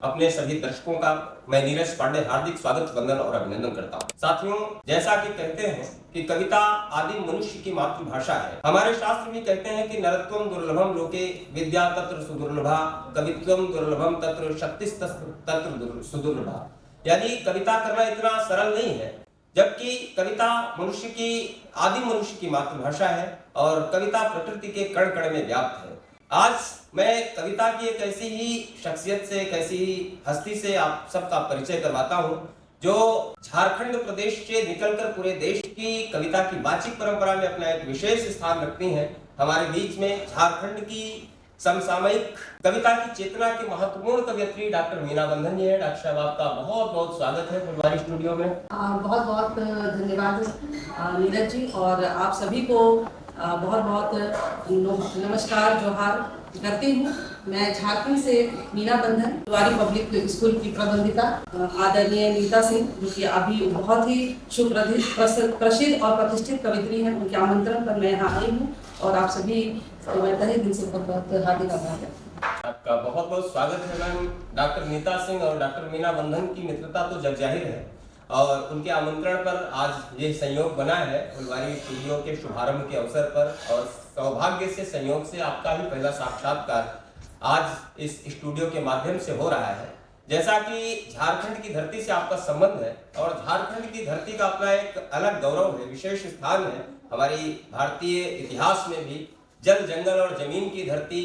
अपने सभी दर्शकों का मैं नीरज पांडे हार्दिक स्वागत, वंदन और अभिनंदन करता हूँ। साथियों, जैसा कि कहते हैं कि कविता आदिम मनुष्य की मातृभाषा है, हमारे शास्त्र भी कहते हैं कि नरत्वम दुर्लभम लोके विद्या तत्र सुदुर्लभा, कवित्वम दुर्लभम तत्र तत्र सुदुर्लभा। यानी कविता करना इतना सरल नहीं है, जबकि कविता मनुष्य की आदिम मनुष्य की मातृभाषा है और कविता प्रकृति के कण कण में व्याप्त है। आज मैं कविता की एक ऐसी ही शख्सियत से, एक ऐसी ही हस्ती से आप सबका परिचय करवाता हूं, जो झारखंड प्रदेश से निकलकर पूरे देश की कविता की वाचिक परंपरा में अपना एक विशेष स्थान रखती हैं। हमारे बीच में झारखंड की समसामयिक कविता की चेतना की महत्वपूर्ण कवियत्री डॉक्टर मीना बंधन जी है। डॉक्टर साहब, आपका बहुत बहुत स्वागत है फुलवारी स्टूडियो में। बहुत बहुत धन्यवाद नीरज जी, और आप सभी को बहुत बहुत नमस्कार जोहार करती हूँ। मैं झारखंड से मीना बंधन, फुलवारी पब्लिक स्कूल की प्रबंधिका आदरणीय नीता सिंह, जो कि अभी बहुत ही प्रसिद्ध और प्रतिष्ठित कवित्री हैं, उनके आमंत्रण पर मैं यहाँ आई हूँ और आप सभी मैं तहे दिल से बहुत बहुत हार्दिक आभार है। आपका बहुत बहुत स्वागत है मैम। डॉक्टर नीता सिंह और डॉक्टर मीना बंधन की मित्रता तो जग जाहिर है और उनके आमंत्रण पर आज ये संयोग बना है फुलवारी स्टूडियो के शुभारंभ के अवसर पर, और सौभाग्य से संयोग से आपका ही पहला साक्षात्कार आज इस स्टूडियो के माध्यम से हो रहा है। जैसा कि झारखंड की धरती से आपका संबंध है और झारखंड की धरती का अपना एक अलग गौरव है, विशेष स्थान है हमारी भारतीय इतिहास में भी। जल जंगल और जमीन की धरती,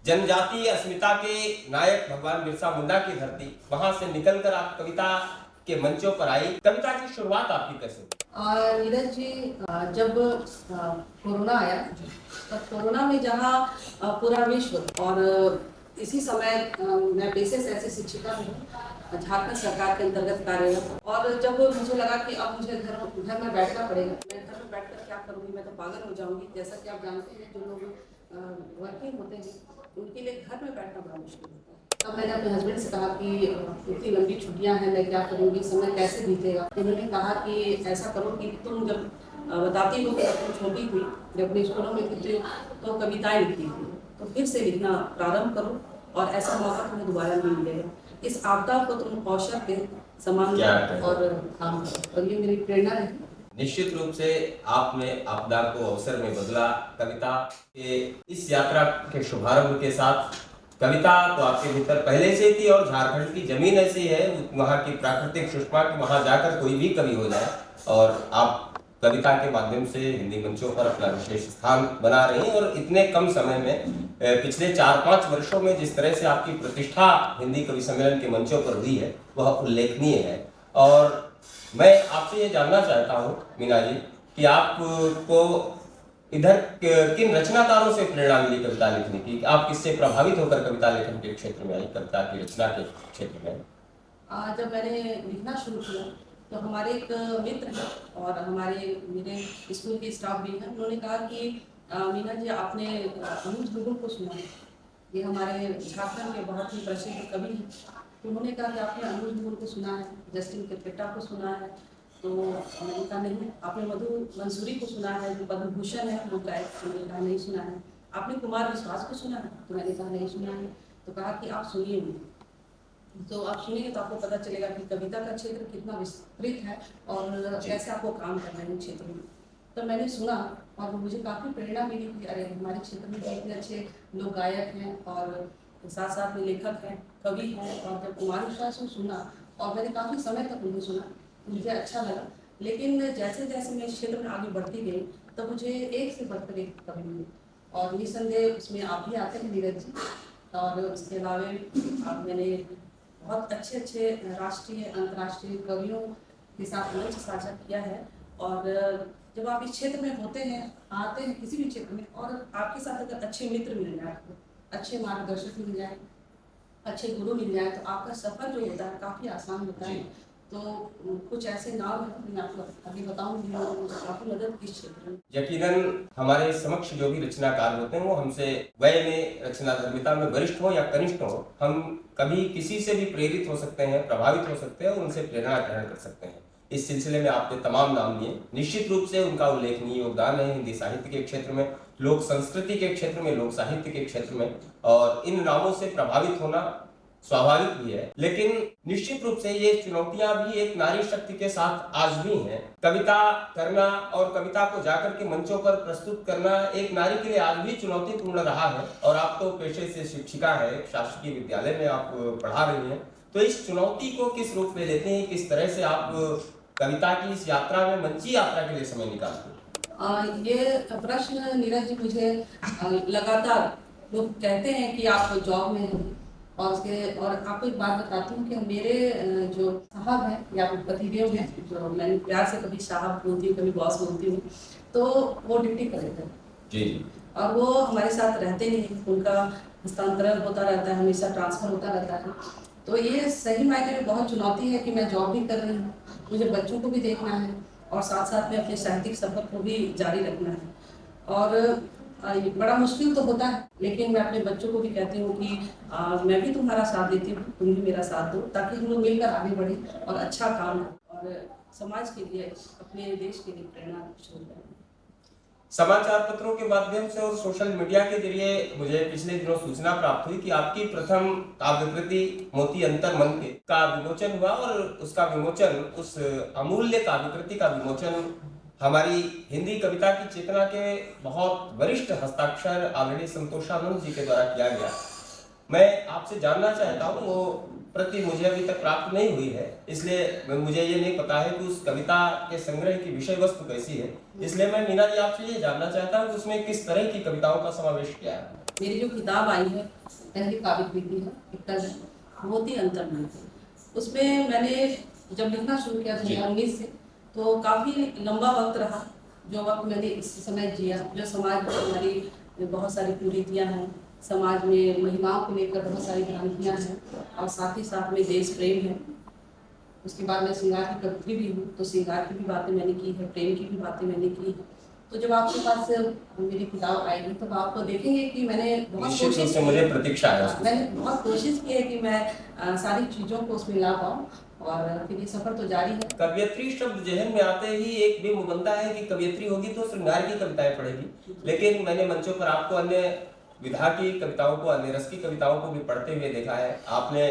जनजातीय अस्मिता के नायक भगवान बिरसा मुंडा की धरती, वहां से निकलकर आप कविता के मंचों पर आई। कविता की शुरुआत आपकी कैसे? नीरज जी, जब कोरोना आया, तब कोरोना में जहाँ पूरा विश्व और इसी समय मैं पेशे से ऐसी शिक्षिका हूँ झारखंड सरकार के अंतर्गत कार्यरत, और जब मुझे लगा कि अब मुझे घर में बैठना पड़ेगा, मैं घर में बैठकर क्या करूँगी, मैं तो पागल हो जाऊँगी। जैसा कि आप जानते हैं, जो लोग वर्किंग होते हैं उनके लिए घर में बैठना बड़ा मुश्किल होता है। तब मैंने अपने हस्बैंड से कहा कि इतनी लंबी छुट्टियां हैं, मैं क्या करूँगी, समय कैसे बीतेगा। उन्होंने कहा कि ऐसा करो कि तुम जब बताती हो कि तुम छोटी हुई, जब अपने स्कूलों में थी तो कविताएं लिखती थी, तो फिर से लिखना प्रारंभ करो और ऐसा मौका तुम्हें दोबारा नहीं मिलेगा। इस आपदा को तुम अवसर के समान और काम करो, और ये मेरी प्रेरणा है। निश्चित रूप से आपने आपदा को अवसर में बदला। कविता के इस यात्रा के शुभारंभ के साथ कविता तो आपके भीतर पहले से थी, और झारखंड की जमीन ऐसी है, वहाँ की प्राकृतिक सुषमा की वहाँ जाकर कोई भी कवि हो जाए, और आप कविता के माध्यम से हिंदी मंचों पर अपना विशेष स्थान बना रही हैं। और इतने कम समय में पिछले 4-5 वर्षों में जिस तरह से आपकी प्रतिष्ठा हिंदी कवि सम्मेलन के मंचों पर हुई है, वह उल्लेखनीय है। और मैं आपसे ये जानना चाहता हूँ मीना जी कि आपको इधर किन रचनाकारों से प्रेरणा मिली कविता लिखने की? आप किससे प्रभावित होकर कविता लेखन के क्षेत्र में आई, कविता की रचना के क्षेत्र में? जब मैंने लिखना शुरू किया तो हमारे एक मित्र हैं और मेरे स्कूल के स्टाफ भी हैं, उन्होंने कहा कि मीना जी, आपने अनुज दुगुल को सुना है, ये हमारे झारखंड के बहुत ही प्रसिद्ध कवि हैं। तो उन्होंने कहा कि आपने अनुज दुगुल को सुना है, जस्टिन किरकेटा को सुना है? तो मैंने कहा नहीं। आपने मधु मंसूरी को सुना है, जो पद्म भूषण है वो गायक? मैंने कहा नहीं सुना है। आपने कुमार विश्वास को सुना है? तो मैंने कहा नहीं सुना है। तो कहा कि आप सुनिए, तो आप सुनिए तो आपको पता चलेगा कि कविता का क्षेत्र कितना विस्तृत है और कैसे आपको काम करना है क्षेत्र में। तो मैंने सुना और मुझे काफ़ी प्रेरणा मिली कि अरे, हमारे क्षेत्र में इतने अच्छे लोग गायक हैं और साथ साथ में लेखक हैं, कवि हैं। और जब कुमार विश्वास को सुना और मैंने काफ़ी समय तक उन्हें सुना, मुझे अच्छा लगा। लेकिन जैसे जैसे मैं इस क्षेत्र में आगे बढ़ती गई, तो मुझे एक से बढ़कर एक कवि मिली, और निसंदेह उसमें आप भी आते हैं नीरज जी। और उसके अलावा मैंने बहुत अच्छे अच्छे राष्ट्रीय अंतर्राष्ट्रीय कवियों के साथ मंच साझा किया है। और जब आप इस क्षेत्र में होते हैं, आते हैं किसी भी क्षेत्र में, और आपके साथ अगर अच्छे मित्र मिल जाए, आपको अच्छे मार्गदर्शक मिल जाए, अच्छे गुरु मिल जाए, तो आपका सफ़र जो होता है काफ़ी आसान होता है। तो कुछ ऐसे नाम है, मैं आपको अभी बताऊंगी, काफ़ी मदद की क्षेत्र में। यकीनन हमारे समक्ष जो भी रचनाकार होते हैं वो हमसे वय में, रचना धर्मिता में वरिष्ठ हो या कनिष्ठ हो, हम कभी किसी से भी प्रेरित हो सकते हैं, प्रभावित हो सकते हैं और उनसे प्रेरणा ग्रहण कर सकते हैं। इस सिलसिले में आपने तमाम नाम लिए, निश्चित रूप से उनका उल्लेखनीय योगदान है हिंदी साहित्य के क्षेत्र में, लोक संस्कृति के क्षेत्र में, लोक साहित्य के क्षेत्र में। और इन नामों से प्रभावित होना स्वाभाविक भी है, लेकिन निश्चित रूप से ये चुनौतियां भी एक नारी शक्ति के साथ आज भी हैं। कविता करना और कविता को जाकर के मंचों पर प्रस्तुत करना एक नारी के लिए आज भी चुनौतीपूर्ण रहा है। और आप तो पेशे से शिक्षिका है, शासकीय विद्यालय में आप पढ़ा रही हैं, तो इस चुनौती को किस रूप में लेते हैं, किस तरह से आप कविता की इस यात्रा में, मंची यात्रा के लिए समय निकालते हैं? ये प्रश्न नीरज जी मुझे लगातार लोग कहते हैं कि आप जॉब में हैं, और आपको एक बात बताती हूँ कि मेरे जो साहब हैं या पतिदेव हैं, जो मैं प्यार से कभी साहब बोलती हूँ, कभी बॉस बोलती हूँ, तो वो डिप्टी कलेक्टर जी। और वो हमारे साथ रहते नहीं, उनका हस्तांतरण होता रहता है, हमेशा ट्रांसफर होता रहता है। तो ये सही मायने में बहुत चुनौती है कि मैं जॉब भी कर रही हूँ, मुझे बच्चों को भी देखना है और साथ साथ में अपने साहित्यिक सफर को भी जारी रखना है। और बड़ा मुश्किल तो होता है, लेकिन मैं अपने बच्चों को भी कहती हूँ कि मैं भी तुम्हारा साथ देती हूँ, तुम भी मेरा साथ दो, ताकि हम लोग मिलकर आगे बढ़ें और अच्छा काम और समाज के लिए, अपने देश के लिए प्रेरणा शुरू करें। समाचार पत्रों के माध्यम से और सोशल मीडिया के जरिए मुझे पिछले दिनों सूचना प्राप्त हुई कि आपकी प्रथम काव्यकृति मोती अंतर मन के का विमोचन हुआ, और उसका विमोचन, उस अमूल्य काव्यकृति का विमोचन हमारी हिंदी कविता की चेतना के बहुत वरिष्ठ हस्ताक्षर आदरणीय संतोषानंद जी के द्वारा किया गया। मैं आपसे जानना चाहता हूँ, वो प्रति मुझे अभी तक प्राप्त नहीं हुई है, इसलिए मुझे ये नहीं पता है कि उस कविता के संग्रह की विषय वस्तु कैसी है, इसलिए मैं मीना जी आपसे ये जानना चाहता हूँ कि उसमें किस तरह की कविताओं का समावेश किया है। मेरी जो किताब आई है, पहली काव्यकृति है, एक मोती अंतर मन, उसमें मैंने जब लिखना शुरू किया 2019 से, तो काफ़ी लंबा वक्त रहा, जो वक्त मैंने इस समय जिया, जो समाज में हमारी बहुत सारी कुरीतियाँ हैं, समाज में महिलाओं को लेकर बहुत सारी भ्रांतियाँ हैं, और साथ ही साथ में देश प्रेम है। उसके बाद मैं श्रृंगार की कवि भी हूँ, तो श्रृंगार की भी बातें मैंने की है, प्रेम की भी बातें मैंने की है। तो जब आपके पास मेरी किताब आएगी तो आप देखेंगे कि मैंने बहुत कोशिश की, मुझे प्रतीक्षा है, मैंने बहुत कोशिश की है कि मैं सारी चीज़ों को उसमें ला पाऊँ, और फिर ये सफर तो जारी है। कवियत्री शब्द जहन में आते ही एक बिंब बनता है कि कवियत्री होगी तो श्रृंगार की कविताएं पढ़ेगी, लेकिन मैंने मंचों पर आपको अन्य विधा की कविताओं को, अन्य रस की कविताओं को भी पढ़ते हुए देखा है। आपने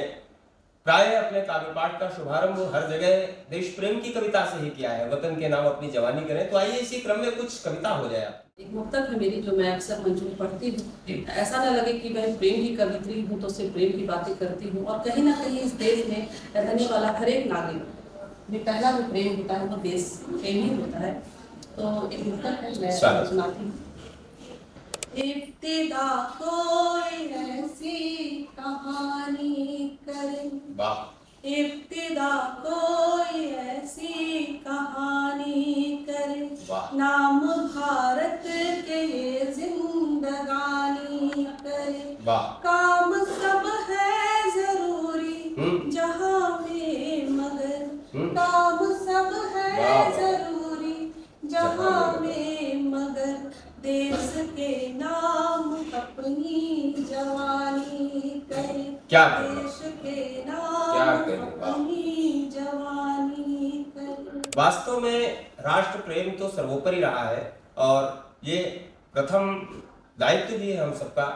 प्राय अपने काव्य पाठ का शुभारंभ हर जगह देश प्रेम की कविता से ही किया है, वतन के नाम अपनी जवानी करें। तो आइए इसी क्रम में कुछ कविता हो जाए। एक मुक्तक है मेरी, जो मैं अक्सर मंचों में पढ़ती हूँ, ऐसा न लगे कि मैं प्रेम की कवित्री हूँ तो सिर्फ प्रेम की बातें करती हूँ, और कहीं ना कहीं इस देश में रहने वाला हर एक नागरिक में पहला जो प्रेम होता है वो देश प्रेम ही होता है। तो एक मुक्तक है, मैं सुनाती हूँ। इब्तिदा कोई ऐसी कहानी करे, इब्तिदा कोई ऐसी कहानी करे, नाम भारत के ये जिंदगानी करे, काम सब है जरूरी जहां में मगर, काम सब है जरूरी जहां में मगर, देश के नाम अपनी जवानी करे, देश के नाम अपनी जवानी करे। वास्तव में राष्ट्र प्रेम तो सर्वोपरि रहा है, और ये प्रथम दायित्व भी है हम सबका।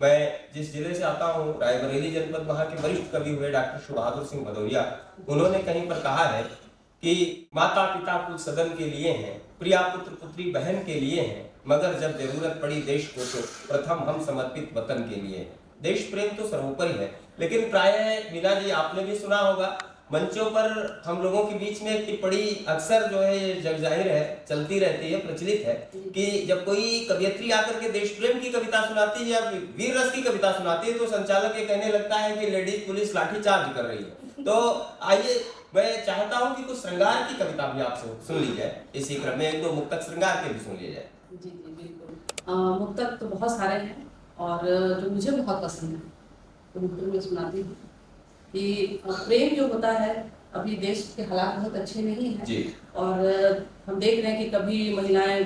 मैं जिस जिले से आता हूँ, रायबरेली जनपद, वहाँ के वरिष्ठ कवि हुए डॉक्टर सुबहादुर सिंह भदौरिया, उन्होंने कहीं पर कहा है कि माता पिता कुल सदन के लिए हैं, प्रिया पुत्र पुत्री बहन के लिए हैं, मगर जब जरूरत पड़ी देश को तो प्रथम हम समर्पित वतन के लिए। देश प्रेम तो सर्वोपरि है, लेकिन प्राय मीना जी आपने भी सुना होगा, मंचों पर हम लोगों के बीच में एक टिप्पणी अक्सर जो है ये जग जाहिर है, चलती रहती है, प्रचलित है, कि जब कोई कवियत्री आकर के देश प्रेम की कविता सुनाती है या वीर रस की कविता सुनाती है, तो संचालक ये कहने लगता है कि लेडीज पुलिस लाठी चार्ज कर रही है। तो आइए, मैं चाहता हूँ कि कुछ श्रृंगार की कविता भी आपसे सुन ली जाए, इसी क्रम में एक दो मुक्तक श्रृंगार के भी सुन लिए जाए। जी जी बिल्कुल। मुक्तक तो बहुत सारे हैं, और जो मुझे बहुत पसंद है तो मुक्तक में सुनाती हूँ कि प्रेम जो होता है, अभी देश के हालात बहुत अच्छे नहीं हैं, और हम देख रहे हैं कि कभी महिलाएं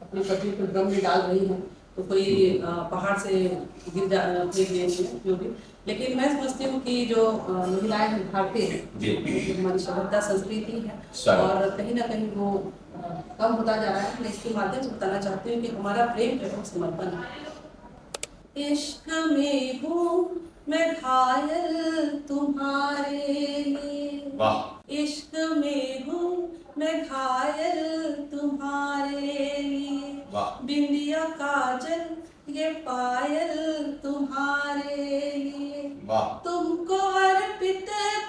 अपने पति को ड्रम में डाल रही हैं, तो कोई पहाड़ से गिर जा जो भी। लेकिन मैं समझती हूँ कि जो महिलाएं हैं भारतीय हैं, हमारी सभ्यता संस्कृति है, और कहीं ना कहीं वो कम होता जा रहा है। मैं इसके माध्यम से बताना चाहती हूँ कि हमारा प्रेम जो है समर्पण है। इश्क में हूँ मैं घायल तुम्हारे लिए। वाह। इश्क में हूँ मैं घायल तुम्हारे लिए। वाह। बिंदिया काजल ये पायल तुम्हारे लिए। वाह। तुमको अर्पित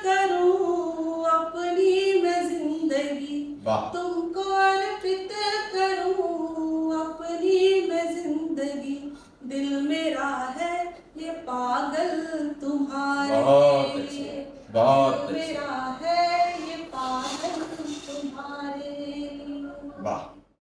करूं अपनी मैं जिंदगी। वाह। तुमको अर्पित करूं अपनी मैं जिंदगी। दिल मेरा है ये पागल तुम्हारे बहुत अच्छे, लिए। बहुत